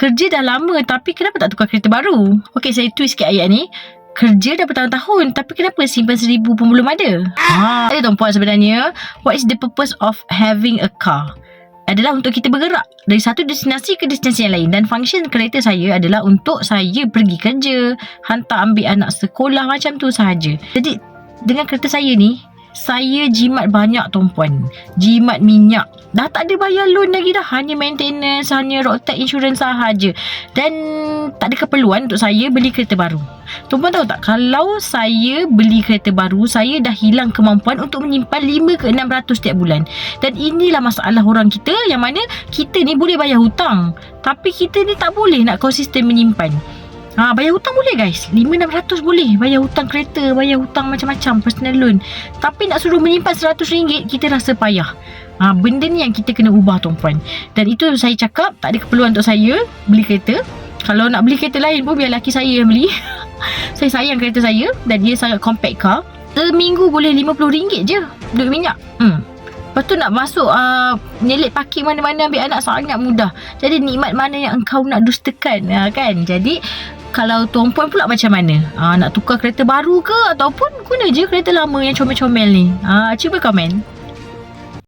kerja dah lama tapi kenapa tak tukar kereta baru? Okey, saya twist sikit ayat ni. Kerja dah bertahun-tahun tapi kenapa simpan 1,000 pun belum ada? Ada tuan-puan, sebenarnya what is the purpose of having a car? Adalah untuk kita bergerak dari satu destinasi ke destinasi yang lain. Dan function kereta saya adalah untuk saya pergi kerja, hantar ambil anak sekolah, macam tu sahaja. Jadi dengan kereta saya ni, saya jimat banyak tuan-puan. Jimat minyak. Dah tak ada bayar loan lagi dah. Hanya maintenance, hanya road tax insurance sahaja. Dan tak ada keperluan untuk saya beli kereta baru. Tuan-puan tahu tak, kalau saya beli kereta baru, saya dah hilang kemampuan untuk menyimpan 5 ke 600 setiap bulan. Dan inilah masalah orang kita, yang mana kita ni boleh bayar hutang, tapi kita ni tak boleh nak konsisten menyimpan. Bayar hutang boleh guys, 500-600 boleh. Bayar hutang kereta, bayar hutang macam-macam, personal loan. Tapi nak suruh menyimpan RM100, kita rasa payah. Benda ni yang kita kena ubah tuan-puan. Dan itu saya cakap, tak ada keperluan untuk saya beli kereta. Kalau nak beli kereta lain pun biar laki saya yang beli. Saya sayang kereta saya dan dia sangat compact car. Seminggu boleh RM50 je duit minyak. Lepas tu nak masuk nelik parking mana-mana, ambil anak sangat mudah. Jadi nikmat mana yang engkau nak dustakan, kan? Jadi kalau tuan-puan pula macam mana? Nak tukar kereta baru ke ataupun guna je kereta lama yang comel-comel ni? Cuba komen.